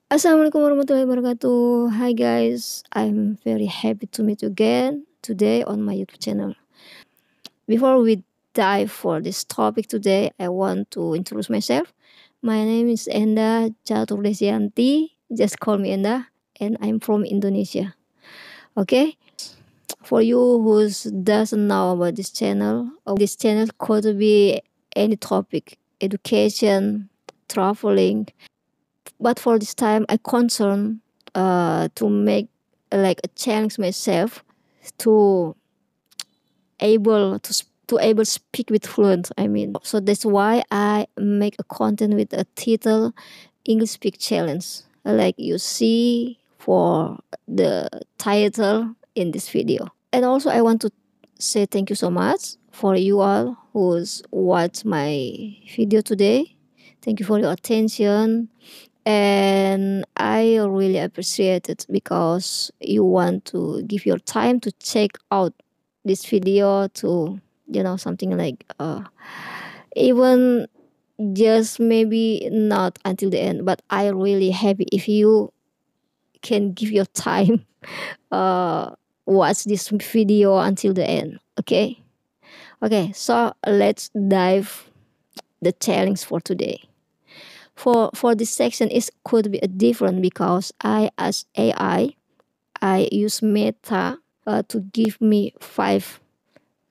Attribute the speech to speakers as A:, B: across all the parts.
A: Assalamualaikum warahmatullahi wabarakatuh. Hi guys, I'm very happy to meet you again today on my YouTube channel. Before we dive for this topic today, I want to introduce myself. My name is Enda Chaturdesianti. Just call me Enda, and I'm from Indonesia. Okay, for you who doesn't know about this channel could be any topic, education, traveling, but for this time I concern to make like a challenge myself to able speak with fluent, I mean. So that's why I make a content with a title English Speak Challenge, like you see for the title in this video. And also I want to say thank you so much for you all who's watched my video today. Thank you for your attention, and I really appreciate it because you want to give your time to check out this video to something like even just maybe not until the end, but I really happy if you can give your time uh watch this video until the end. Okay, so let's dive the challenge for today. For this section, it could be different because I as I use Meta to give me 5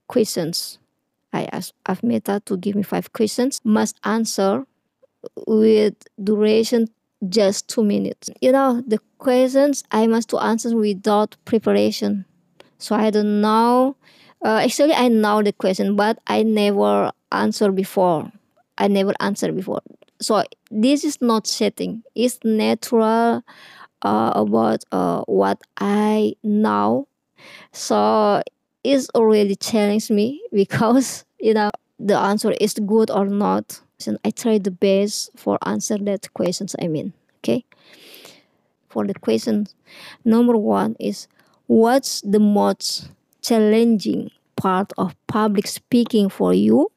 A: questions. I ask Meta to give me 5 questions. Must answer with duration just 2 minutes. The questions I must to answer without preparation. So I don't know. Actually, I know the question, but I never answer before. I never answer before. So this is not setting. It's natural about what I know. So it's already challenged me because the answer is good or not. And I try the best for answer that questions. I mean, okay. For the question number 1 is, what's the most challenging part of public speaking for you,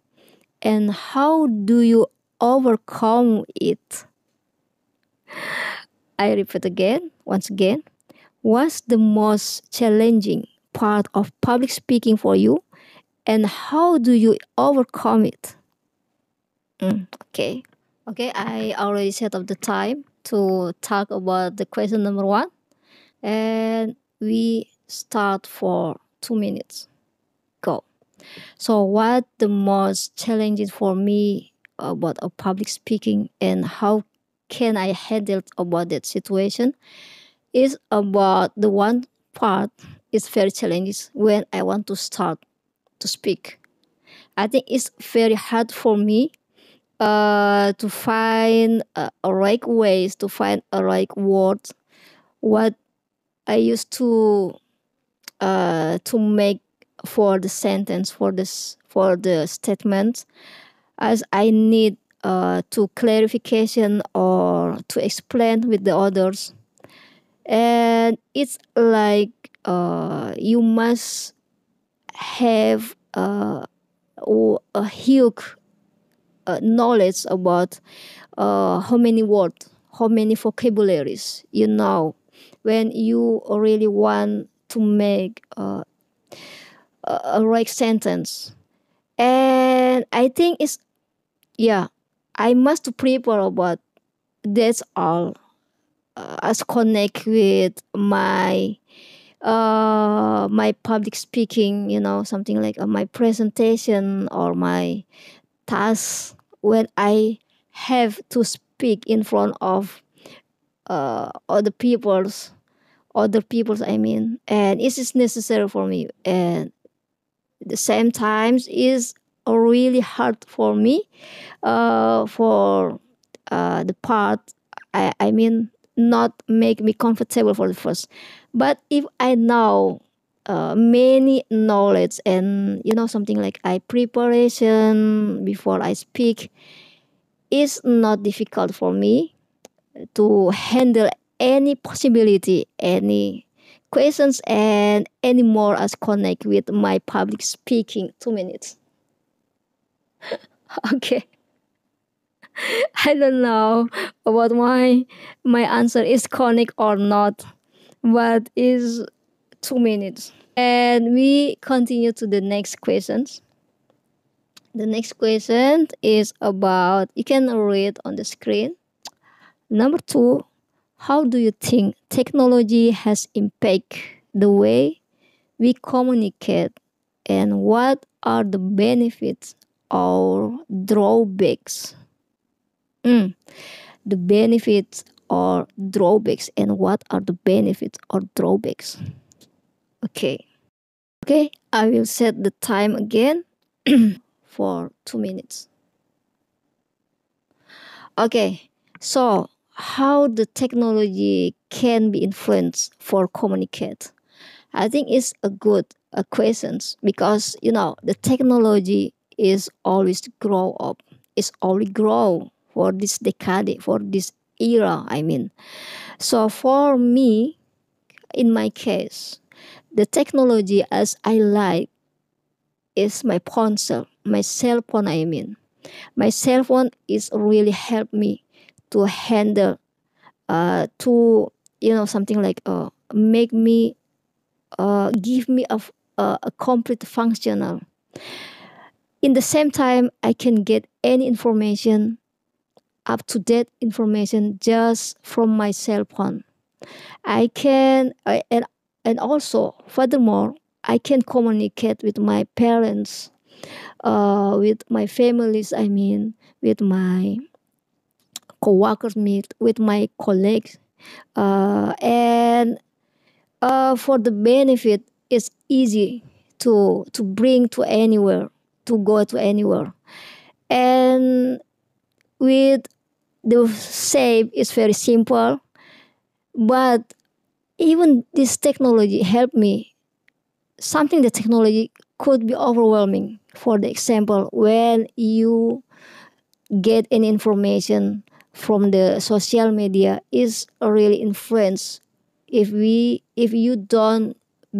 A: and how do you overcome it? I repeat again, once again. What's the most challenging part of public speaking for you, and how do you overcome it? Okay. Okay, I already set up the time to talk about the question number 1, and we start for 2 minutes. Go. So what the most challenging for me about a public speaking, and how can I handle about that situation, is about the one part is very challenging when I want to start to speak. I think it's very hard for me to find a right ways, to find a right words, what I used to make for the sentence, for the statement, as I need to clarification or to explain with the others. And it's like you must have a huge knowledge about how many words, how many vocabularies when you really want to make a right sentence. And I think I must prepare about that's all, as connect with my public speaking, something like my presentation or my task when I have to speak in front of other people's, I mean. And it is necessary for me, and at the same times is really hard for me for the part, I mean, not make me comfortable for the first. But if I know many knowledge, and something like I preparation before I speak, is not difficult for me to handle any possibility, any questions, and any more as connect with my public speaking 2 minutes. Okay. I don't know about my answer is conic or not, but is 2 minutes. And we continue to the next questions. The next question is about, you can read on the screen. Number two, how do you think technology has impacted the way we communicate, and what are the benefits or drawbacks? Mm, the benefits or drawbacks, and what are the benefits or drawbacks? Okay. Okay, I will set the time again for 2 minutes. Okay, so how the technology can be influenced for communicate? I think it's a good questions, because the technology is always grow up. It's always grow for this decade, for this era. I mean, so for me, in my case, the technology as I like is my cell phone. I mean, my cell phone is really helped me to handle, to something like make me give me a complete functional. In the same time, I can get any information, up to date information, just from my cell phone. I can and also furthermore, I can communicate with my parents, with my families. I mean, with my co-workers, with my colleagues, and for the benefit, it's easy to bring to anywhere, to go to anywhere, and with the save is very simple. But even this technology helped me. Something the technology could be overwhelming. For the example, when you get any information from the social media, is really influence. If you don't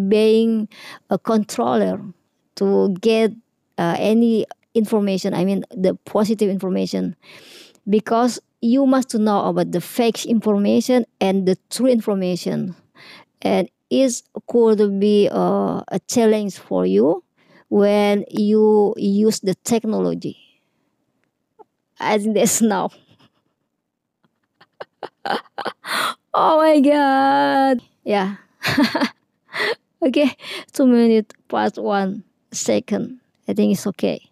A: being a controller to get any information, I mean the positive information, because you must know about the fake information and the true information, and it could be a challenge for you when you use the technology. I think that's now. Oh my god. Yeah. Okay. 2 minutes past 1 second. I think it's okay.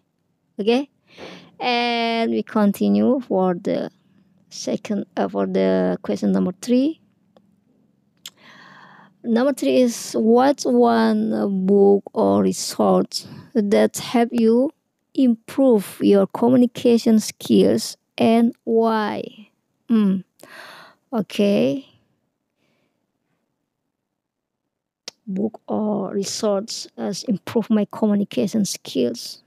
A: Okay. And we continue for the for the question number three. Number three is, what's one book or resource that help you improve your communication skills, and why? Mm, okay. Book or resource has improved my communication skills.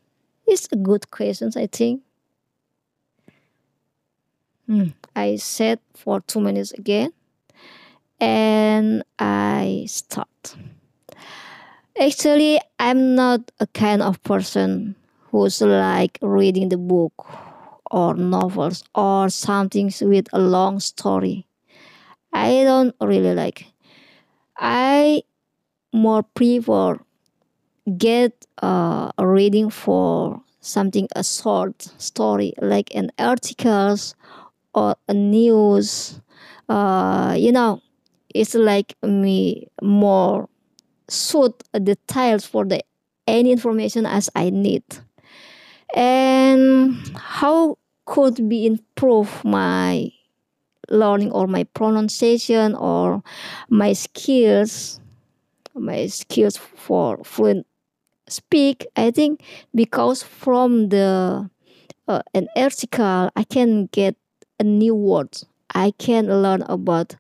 A: It's a good question, I think. I said for 2 minutes again, and I start. Actually, I'm not a kind of person who's like reading the book or novels or something with a long story. I don't really like. I more prefer get a reading for something, a short story like an articles or a news. It's like me more suit the tiles for the any information as I need. And how could be improve my learning or my pronunciation or my skills, for fluent speak? I think because from the an article I can get a new words. I can learn about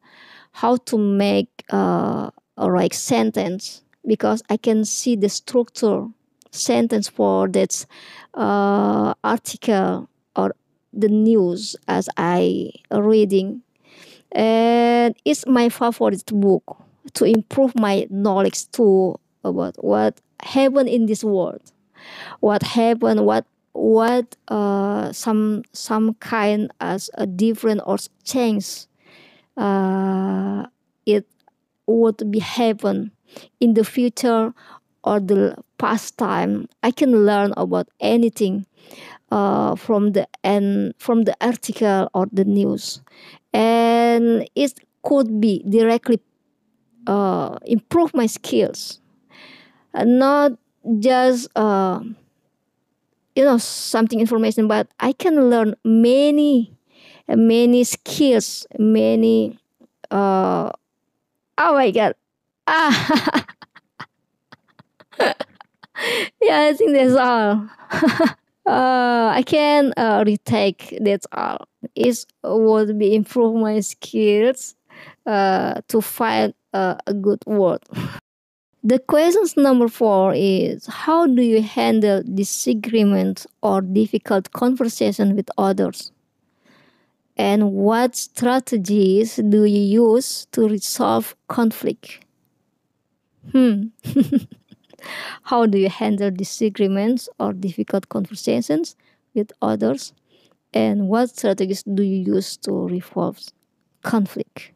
A: how to make a like sentence, because I can see the structure sentence for that article or the news as I reading. And it's my favorite book to improve my knowledge too about what happened in this world, what happened, what what some kind as a different or change it would be happen in the future or the past time. I can learn about anything from the article or the news, and it could be directly improve my skills, not just something information, but I can learn many skills, many oh my god. Ah, yeah, I think that's all. I can retake. That's all. It would be improve my skills to find a good word. The questions number 4 is, how do you handle disagreements or difficult conversation with others? And what strategies do you use to resolve conflict? How do you handle disagreements or difficult conversations with others? And what strategies do you use to resolve conflict?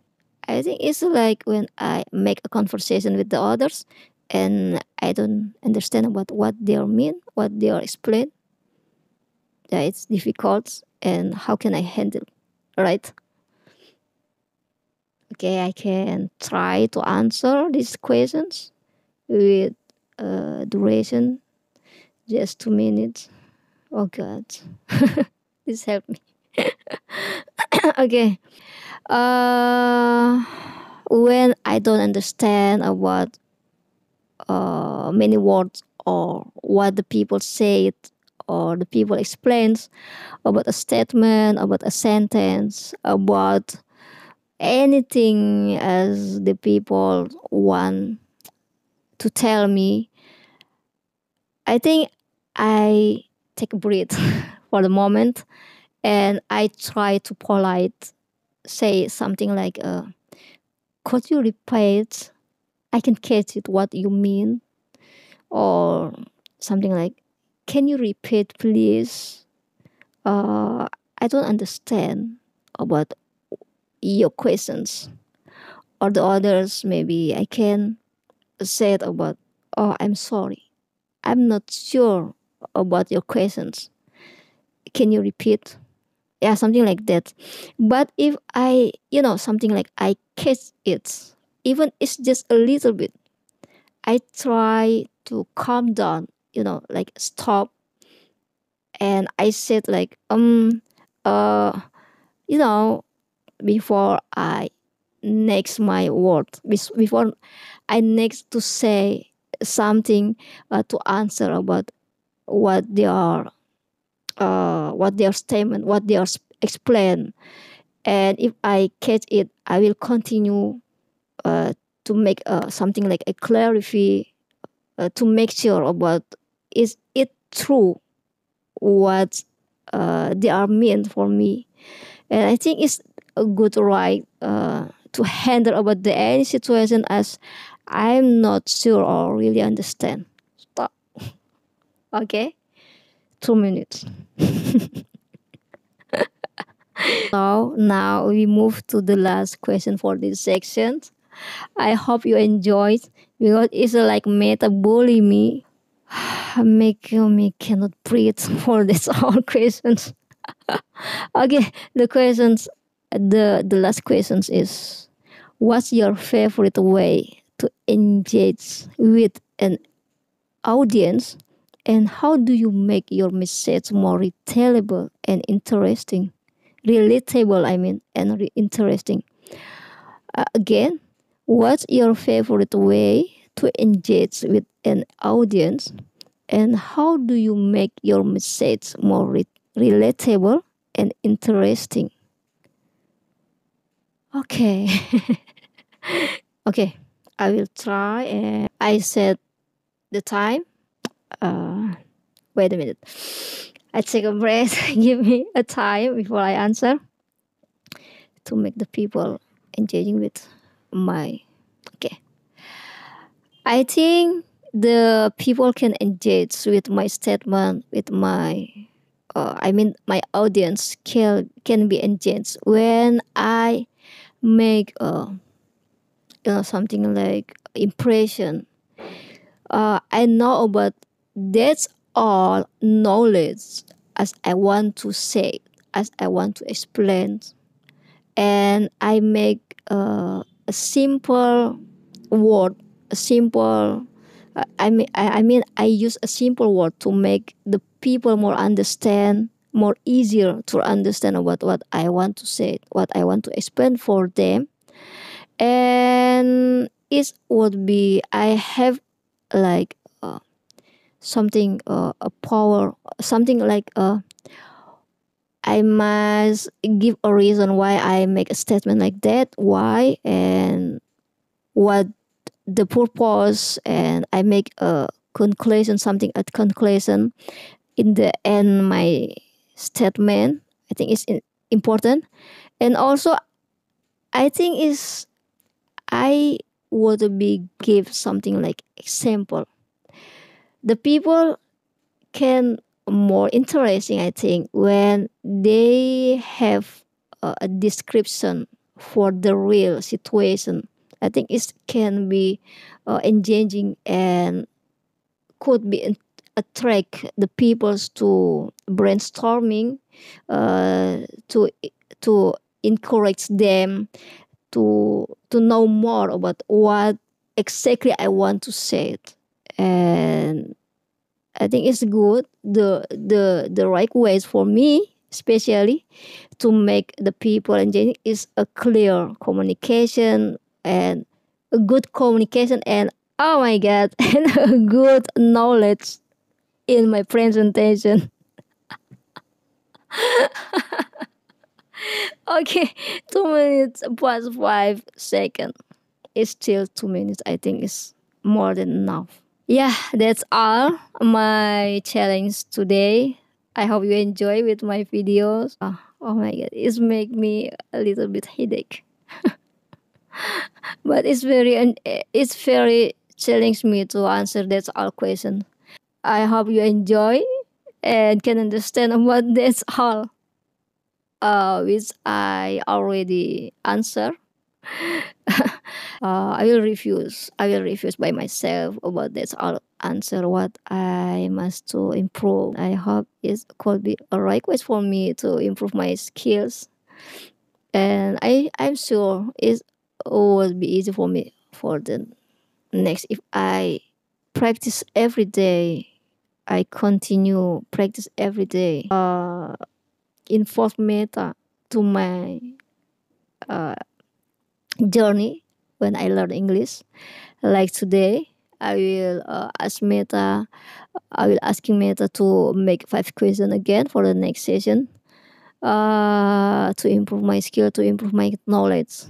A: I think it's like when I make a conversation with the others and I don't understand about what they mean, what they are explain. Yeah, it's difficult, and how can I handle? Right? Okay, I can try to answer these questions with duration just 2 minutes. Oh God, please help me. Okay. Uh, when I don't understand about many words or what the people say it or the people explains about a statement, about a sentence, about anything as the people want to tell me, I think I take a breath for the moment, and I try to polite say something like, could you repeat? I can catch it what you mean, or something like, can you repeat please? I don't understand about your questions. Or the others, maybe I can say it about, oh, I'm sorry, I'm not sure about your questions, can you repeat? Yeah, something like that. But if I, something like I catch it, even it's just a little bit, I try to calm down, like stop, and I said like, uh you know before I next my word, before I next to say something, to answer about what they are, what their statement, what they are explain. And if I catch it, I will continue to make something like a clarify, to make sure about, is it true what they are meant for me. And I think it's a good right to handle about the any situation as I'm not sure or really understand. Stop. Okay, 2 minutes. So now we move to the last question for this section. I hope you enjoyed, because it's like metabolism. Make me cannot breathe for this all questions. Okay, the questions, the last questions is, what's your favorite way to engage with an audience, and how do you make your message more relatable and interesting? Relatable, I mean, and interesting. Again, what's your favorite way to engage with an audience, and how do you make your message more relatable and interesting? Okay. Okay, I will try, and I set the time. Uh, Wait a minute. I take a breath. Give me a time before I answer to make the people engaging with my. Okay. I think the people can engage with my statement, with my my audience can be engaged when I make something like impression. I know about that's all knowledge as I want to say, as I want to explain, and I make a simple word, a simple. I use a simple word to make the people more understand, more easier to understand about what I want to say, what I want to explain for them, and it would be I have like something a power, something like I must give a reason why I make a statement like that, why and what the purpose, and I make a conclusion, something at conclusion in the end my statement. I think it's important, and also I think is I would be give something like example. The people can more interesting, I think, when they have a description for the real situation. I think it can be engaging and could be attract the peoples to brainstorming, to encourage them to know more about what exactly I want to say it. And I think it's good, the right ways for me especially to make the people engaging is a clear communication and a good communication, and oh my god, and a good knowledge in my presentation. Okay, 2 minutes plus 5 seconds. It's still 2 minutes. I think it's more than enough. Yeah, that's all my challenge today. I hope you enjoy with my videos. Oh my god, it's make me a little bit headache, but it's very challenge me to answer that's all question. I hope you enjoy and can understand about that's all which I already answer. I will refuse by myself about this all answer what I must to improve. I hope it could be a request for me to improve my skills, and I'm sure it will be easy for me for the next if I practice every day. I continue practice every day. Involve meta to my journey when I learn English. Like today, I will ask Meta. I will asking Meta to make 5 questions again for the next session. To improve my skill, to improve my knowledge,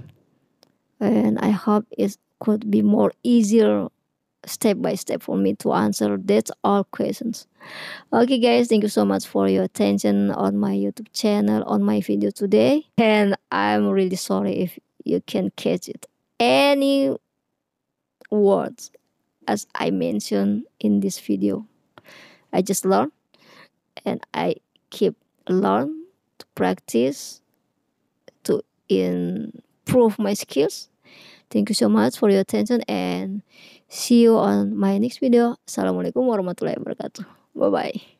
A: and I hope it could be more easier step by step for me to answer that's all questions. Okay guys, thank you so much for your attention on my YouTube channel, on my video today, and I'm really sorry if you can catch it any words as I mentioned in this video. I just learn and I keep learn to practice to improve my skills. Thank you so much for your attention and see you on my next video. Assalamualaikum warahmatullahi wabarakatuh. Bye bye.